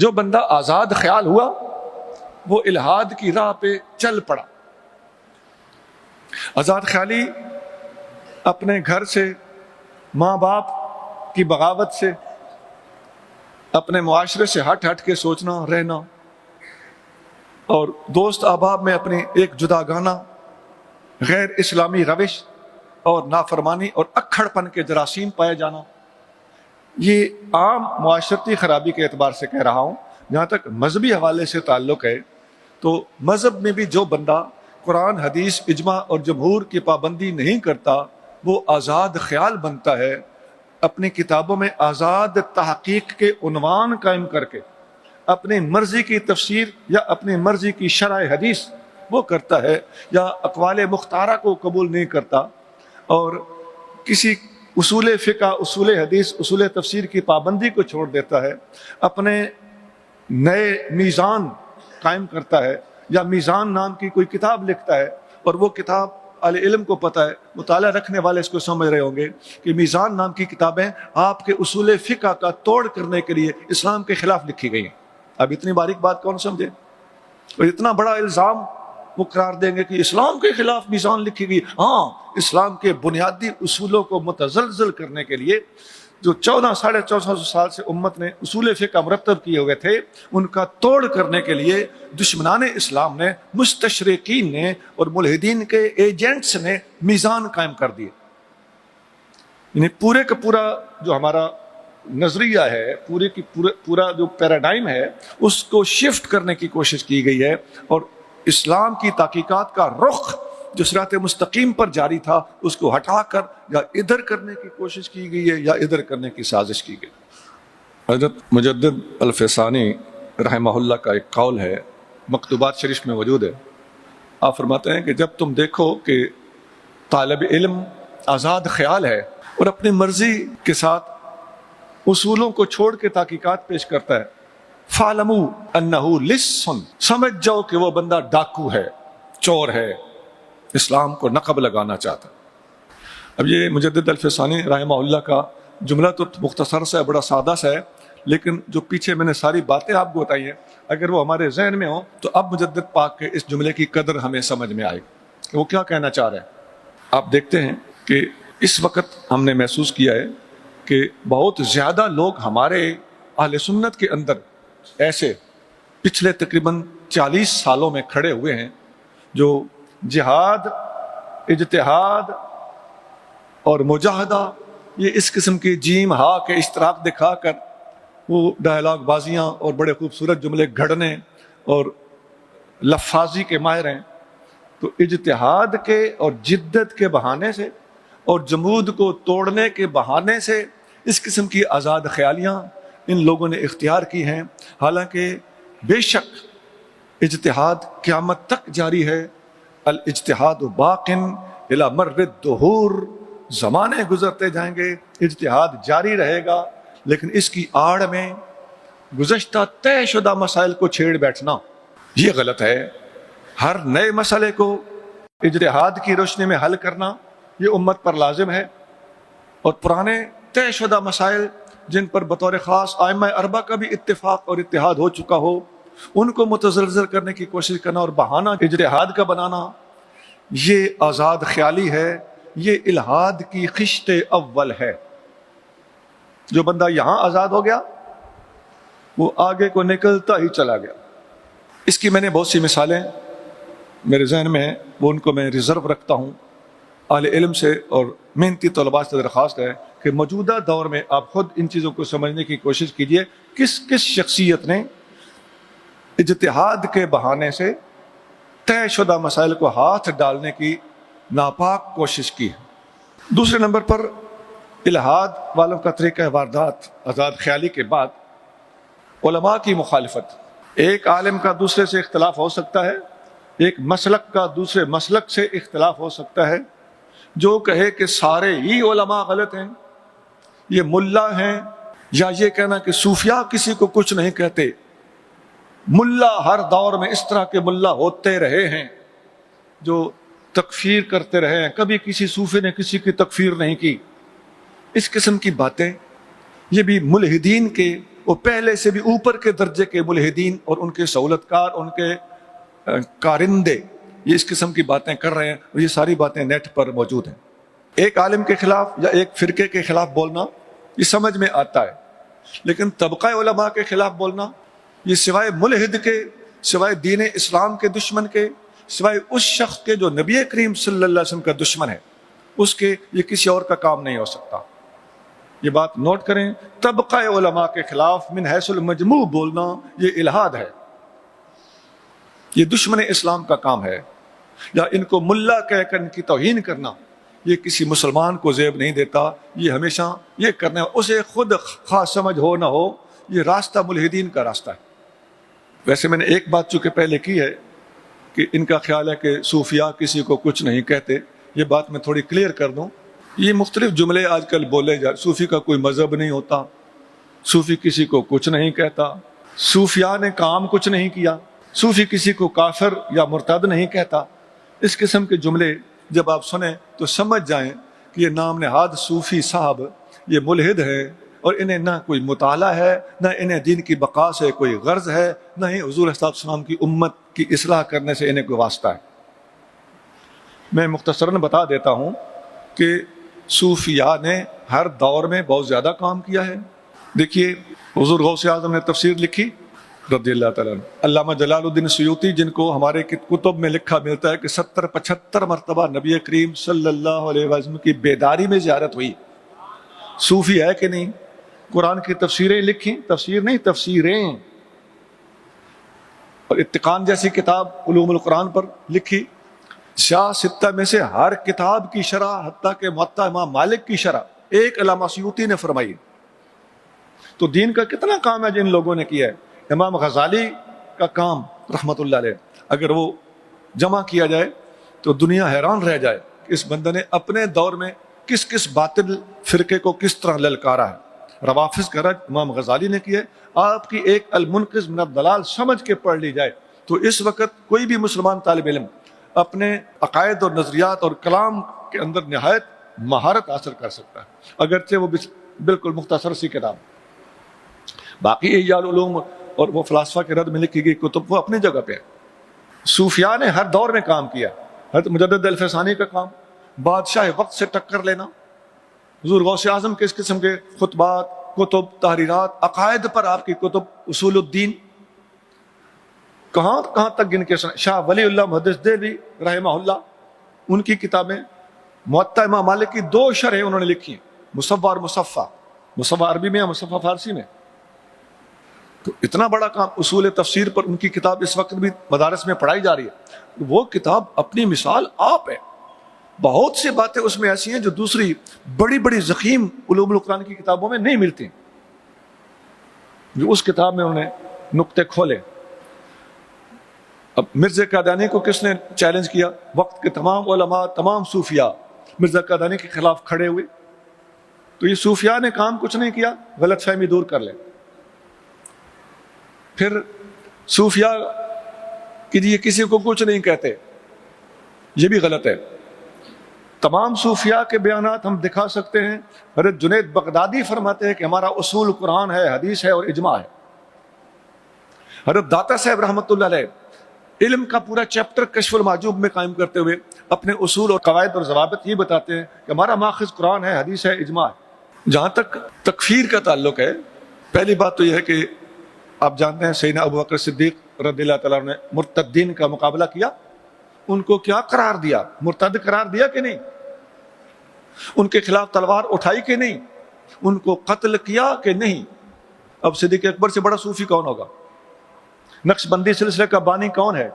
جو بندہ آزاد خیال ہوا وہ الہاد کی راہ پہ چل پڑا۔ آزاد خیالی اپنے گھر سے، ماں باپ کی بغاوت سے، اپنے معاشرے سے ہٹ کے سوچنا رہنا، اور دوست احباب میں اپنی ایک جداگانہ غیر اسلامی روش اور نافرمانی اور اکھڑ پن کے جراثیم پائے جانا، یہ عام معاشرتی خرابی کے اعتبار سے کہہ رہا ہوں۔ جہاں تک مذہبی حوالے سے تعلق ہے تو مذہب میں بھی جو بندہ قرآن، حدیث، اجماع اور جمہور کی پابندی نہیں کرتا وہ آزاد خیال بنتا ہے، اپنی کتابوں میں آزاد تحقیق کے عنوان قائم کر کے اپنی مرضی کی تفسیر یا اپنی مرضی کی شرح حدیث وہ کرتا ہے، یا اقوال مختارہ کو قبول نہیں کرتا اور کسی اصول فقہ، اصول حدیث، اصول تفسیر کی پابندی کو چھوڑ دیتا ہے، اپنے نئے میزان قائم کرتا ہے یا میزان نام کی کوئی کتاب لکھتا ہے، اور وہ کتاب اہل علم کو پتہ ہے، مطالعہ رکھنے والے اس کو سمجھ رہے ہوں گے کہ میزان نام کی کتابیں آپ کے اصول فقہ کا توڑ کرنے کے لیے اسلام کے خلاف لکھی گئی ہیں۔ اب اتنی باریک بات کون سمجھے؟ اور اتنا بڑا الزام وہ قرار دیں گے کہ اسلام کے خلاف میزان لکھی گئی۔ ہاں، اسلام کے بنیادی اصولوں کو متزلزل کرنے کے لیے جو 1400 سال سے امت نے اصول فقہ مرتب کیے ہوئے تھے، ان کا توڑ کرنے کے لیے دشمنان اسلام نے، مستشرقین نے اور ملحدین کے ایجنٹس نے میزان قائم کر دیے۔ یعنی پورے کا پورا جو ہمارا نظریہ ہے، پورا جو پیراڈائم ہے، اس کو شفٹ کرنے کی کوشش کی گئی ہے، اور اسلام کی تحقیقات کا رخ جو صراط مستقیم پر جاری تھا اس کو ہٹا کر یا ادھر کرنے کی کوشش کی گئی ہے یا ادھر کرنے کی سازش کی گئی۔ حضرت مجدد الفسانی رحمہ اللہ کا ایک قول ہے، مکتوبات شریف میں موجود ہے۔ آپ فرماتے ہیں کہ جب تم دیکھو کہ طالب علم آزاد خیال ہے اور اپنی مرضی کے ساتھ اصولوں کو چھوڑ کے تحقیقات پیش کرتا ہے، فَعْلَمُوا أَنَّهُ لِصٌ، سمجھ جاؤ کہ وہ بندہ ڈاکو ہے، چور ہے، اسلام کو نقب لگانا چاہتا۔ اب یہ مجدد الفسانی رحمہ اللہ کا جملہ تو مختصر سا ہے، بڑا سادہ سا ہے، لیکن جو پیچھے میں نے ساری باتیں آپ کو بتائی ہیں اگر وہ ہمارے ذہن میں ہوں تو اب مجدد پاک کے اس جملے کی قدر ہمیں سمجھ میں آئے کہ وہ کیا کہنا چاہ رہے ہیں۔ آپ دیکھتے ہیں کہ اس وقت ہم نے محسوس کیا ہے کہ بہت زیادہ لوگ ہمارے اہل سنت کے اندر ایسے پچھلے تقریباً 40 سالوں میں کھڑے ہوئے ہیں جو جہاد، اجتہاد اور مجاہدہ، یہ اس قسم کی جیم ہا کے اشتراک دکھا کر وہ ڈائلاگ بازیاں اور بڑے خوبصورت جملے گھڑنے اور لفاظی کے ماہر ہیں۔ تو اجتہاد کے اور جدت کے بہانے سے اور جمود کو توڑنے کے بہانے سے اس قسم کی آزاد خیالیاں ان لوگوں نے اختیار کی ہیں، حالانکہ بے شک اجتہاد قیامت تک جاری ہے۔ الاجتہاد باق الی مر الدہور، زمانے گزرتے جائیں گے، اجتہاد جاری رہے گا، لیکن اس کی آڑ میں گزشتہ طے شدہ مسائل کو چھیڑ بیٹھنا یہ غلط ہے۔ ہر نئے مسئلے کو اجتہاد کی روشنی میں حل کرنا یہ امت پر لازم ہے، اور پرانے طے شدہ مسائل جن پر بطور خاص ائمہ اربعہ کا بھی اتفاق اور اتحاد ہو چکا ہو ان کو متزلزل کرنے کی کوشش کرنا اور بہانہ اجتہاد کا بنانا یہ آزاد خیالی ہے، یہ الہاد کی خشت اول ہے۔ جو بندہ یہاں آزاد ہو گیا وہ آگے کو نکلتا ہی چلا گیا۔ اس کی میں نے بہت سی مثالیں میرے ذہن میں ہیں، وہ ان کو میں ریزرو رکھتا ہوں۔ اہل علم سے اور محنتی طلباء سے درخواست ہے کہ موجودہ دور میں آپ خود ان چیزوں کو سمجھنے کی کوشش کیجئے، کس شخصیت نے اجتہاد کے بہانے سے طے شدہ مسائل کو ہاتھ ڈالنے کی ناپاک کوشش کی ہے۔ دوسرے نمبر پر الہاد والوں کا طریقہ واردات آزاد خیالی کے بعد علماء کی مخالفت۔ ایک عالم کا دوسرے سے اختلاف ہو سکتا ہے، ایک مسلک کا دوسرے مسلک سے اختلاف ہو سکتا ہے، جو کہے کہ سارے ہی علماء غلط ہیں، یہ ملا ہیں، یا یہ کہنا کہ صوفیاء کسی کو کچھ نہیں کہتے۔ ملا ہر دور میں اس طرح کے ملا ہوتے رہے ہیں جو تکفیر کرتے رہے ہیں، کبھی کسی صوفی نے کسی کی تکفیر نہیں کی۔ اس قسم کی باتیں یہ بھی ملحدین کے وہ پہلے سے بھی اوپر کے درجے کے ملحدین اور ان کے سہولت کار، ان کے کارندے یہ اس قسم کی باتیں کر رہے ہیں، اور یہ ساری باتیں نیٹ پر موجود ہیں۔ ایک عالم کے خلاف یا ایک فرقے کے خلاف بولنا یہ سمجھ میں آتا ہے، لیکن طبقہ علماء کے خلاف بولنا یہ سوائے ملحد کے، سوائے دین اسلام کے دشمن کے، سوائے اس شخص کے جو نبی کریم صلی اللہ علیہ وسلم کا دشمن ہے، اس کے یہ کسی اور کا کام نہیں ہو سکتا۔ یہ بات نوٹ کریں، طبقہ علماء کے خلاف من حیث المجموع بولنا یہ الہاد ہے، یہ دشمن اسلام کا کام ہے، یا ان کو ملا کہہ کر ان کی توہین کرنا یہ کسی مسلمان کو زیب نہیں دیتا۔ یہ ہمیشہ یہ کرنا ہے، اسے خود خاص سمجھ ہو نہ ہو، یہ راستہ ملحدین کا راستہ ہے۔ ویسے میں نے ایک بات چونکہ پہلے کی ہے کہ ان کا خیال ہے کہ صوفیاء کسی کو کچھ نہیں کہتے، یہ بات میں تھوڑی کلیئر کر دوں۔ یہ مختلف جملے آج کل بولے جا، صوفی کا کوئی مذہب نہیں ہوتا، صوفی کسی کو کچھ نہیں کہتا، صوفیاء نے کام کچھ نہیں کیا، صوفی کسی کو کافر یا مرتد نہیں کہتا۔ اس قسم کے جملے جب آپ سنیں تو سمجھ جائیں کہ یہ نام نہاد صوفی صاحب یہ ملحد ہے، اور انہیں نہ کوئی مطالعہ ہے، نہ انہیں دین کی بقا سے کوئی غرض ہے، نہ ہی حضور صلی اللہ علیہ وسلم کی امت کی اصلاح کرنے سے انہیں کوئی واسطہ ہے۔ میں مختصراً بتا دیتا ہوں کہ صوفیاء نے ہر دور میں بہت زیادہ کام کیا ہے۔ دیکھیے حضور غوث اعظم نے تفسیر لکھی رضی اللہ تعالیٰ عنہ، علامہ جلال الدین سیوطی جن کو ہمارے کتب میں لکھا ملتا ہے کہ 70-75 مرتبہ نبی کریم صلی اللہ علیہ وسلم کی بیداری میں زیارت ہوئی۔ صوفی ہے کہ نہیں؟ قرآن کی تفسیریں لکھی، تفسیر نہیں تفسیریں، اور اتقان جیسی کتاب علوم القرآن پر لکھی۔ شاہ ستہ میں سے ہر کتاب کی شرح، حتیٰ کہ موطا امام مالک کی شرح ایک علامہ سیوطی نے فرمائی۔ تو دین کا کتنا کام ہے جن لوگوں نے کیا ہے۔ امام غزالی کا کام رحمت اللہ علیہ اگر وہ جمع کیا جائے تو دنیا حیران رہ جائے کہ اس بندے نے اپنے دور میں کس کس باطل فرقے کو کس طرح للکارا ہے۔ روافظ کا رد امام غزالی نے کیا ہے۔ آپ کی ایک المنقذ من الضلال سمجھ کے پڑھ لی جائے تو اس وقت کوئی بھی مسلمان طالب علم اپنے عقائد اور نظریات اور کلام کے اندر نہایت مہارت حاصل کر سکتا ہے، اگرچہ وہ بالکل مختصر سی کتاب۔ باقی احیاء العلوم اور وہ فلاسفہ کے رد میں لکھی گئی کتب وہ اپنی جگہ پہ ہے۔ صوفیاء نے ہر دور میں کام کیا، حضرت مجدد الفسانی کا کام، بادشاہ وقت سے ٹکر لینا، حضور غوث اعظم کے اس قسم کے خطبات، کتب، تحریرات، عقائد پر آپ کی کتب، اصول الدین، کہاں کہاں تک گن کے شاہ ولی اللہ محدث دہلوی رحمہ اللہ، ان کی کتابیں، موطا امام مالک کی 2 شرحیں انہوں نے لکھی ہیں، مصفہ اور مصفہ، مصفہ عربی میں مصفہ فارسی میں۔ تو اتنا بڑا کام، اصول تفسیر پر ان کی کتاب اس وقت بھی مدارس میں پڑھائی جا رہی ہے۔ وہ کتاب اپنی مثال آپ ہے، بہت سی باتیں اس میں ایسی ہیں جو دوسری بڑی بڑی ضخیم علوم القرآن کی کتابوں میں نہیں ملتی، جو اس کتاب میں انہوں نے نقطے کھولے۔ اب مرزا قادیانی کو کس نے چیلنج کیا؟ وقت کے تمام علماء، تمام صوفیاء مرزا قادیانی کے خلاف کھڑے ہوئے۔ تو یہ صوفیاء نے کام کچھ نہیں کیا، غلط فہمی دور کر لیں۔ پھر صوفیاء کہ یہ کسی کو کچھ نہیں کہتے، یہ بھی غلط ہے۔ تمام صوفیاء کے بیانات ہم دکھا سکتے ہیں۔ حضرت جنید بغدادی فرماتے ہیں کہ ہمارا اصول قرآن ہے، حدیث ہے اور اجماع ہے۔ حضرت داتا صاحب رحمۃ اللہ علیہ علم کا پورا چیپٹر کشف المحجوب میں قائم کرتے ہوئے اپنے اصول اور قواعد اور ضوابط یہ بتاتے ہیں کہ ہمارا ماخذ قرآن ہے، حدیث ہے، اجماع ہے۔ جہاں تک تکفیر کا تعلق ہے، پہلی بات تو یہ ہے کہ آپ جانتے ہیں سیدنا ابو بکر صدیق رضی اللہ تعالیٰ نے مرتدین کا مقابلہ کیا، ان کو کیا قرار دیا؟ مرتد قرار دیا کہ نہیں؟ ان کے خلاف تلوار اٹھائی کہ نہیں؟ ان کو قتل کیا کہ نہیں؟ اب صدیق اکبر سے بڑا صوفی کون ہوگا؟ نقش بندی سلسلے کا بانی کون ہے؟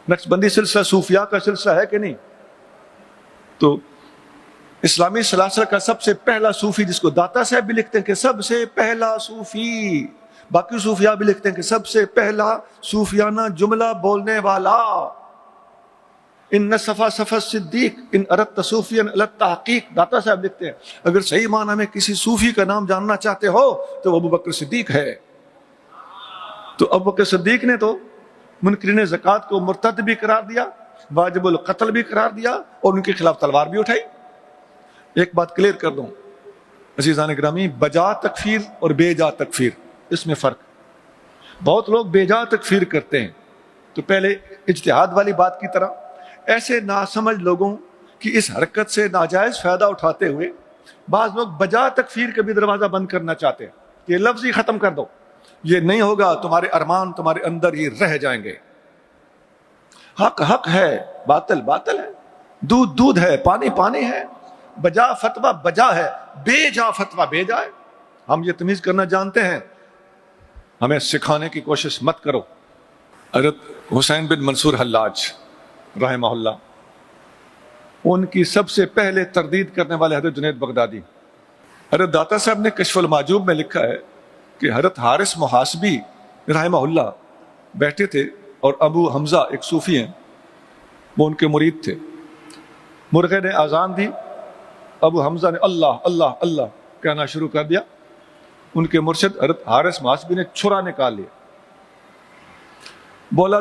نقش بندی سلسلہ صوفیاء کا سلسلہ ہے کہ نہیں؟ تو اسلامی سلاسل کا سب سے پہلا صوفی، جس کو داتا صاحب بھی لکھتے ہیں کہ سب سے پہلا صوفی، باقی صوفیاء بھی لکھتے ہیں کہ سب سے پہلا صوفیانہ جملہ بولنے والا، ان صفا صفا صدیق ان اردت صوفیا التحقیق، داتا صاحب لکھتے ہیں اگر صحیح معنی میں کسی صوفی کا نام جاننا چاہتے ہو تو وہ ابو بکر صدیق ہے۔ تو ابو بکر صدیق نے تو منکرین زکوٰۃ کو مرتد بھی قرار دیا، واجب القتل بھی قرار دیا، اور ان کے خلاف تلوار بھی اٹھائی۔ ایک بات کلیئر کر دوں، عزیزان گرامی، بجا تکفیر اور بے جا تکفیر، اس میں فرق۔ بہت لوگ بے جا تکفیر کرتے ہیں، تو پہلے اجتہاد والی بات کی طرح ایسے ناسمجھ لوگوں کی اس حرکت سے ناجائز فائدہ اٹھاتے ہوئے بعض لوگ بجا تکفیر کا بھی دروازہ بند کرنا چاہتے ہیں کہ یہ لفظ ہی ختم کر دو، یہ نہیں ہوگا، تمہارے ارمان تمہارے اندر ہی رہ جائیں گے۔ حق حق ہے، باطل باطل ہے، دودھ دودھ ہے، پانی پانی ہے، بجا فتویٰ بجا ہے، بے جا فتویٰ بے جا ہے۔ ہم یہ تمیز کرنا جانتے ہیں، ہمیں سکھانے کی کوشش مت کرو۔ حضرت حسین بن منصور حلاج رحمہ اللہ، ان کی سب سے پہلے تردید کرنے والے حضرت جنید بغدادی۔ حضرت داتا صاحب نے کشف المحجوب میں لکھا ہے کہ حضرت حارث محاسبی رحمہ اللہ بیٹھے تھے اور ابو حمزہ ایک صوفی ہیں، وہ ان کے مرید تھے۔ مرغے نے اذان دی، ابو حمزہ نے اللہ اللہ اللہ کہنا شروع کر دیا۔ ان کے مرشد حضرت حارث محاسبی نے چھرا نکال لیا، بولا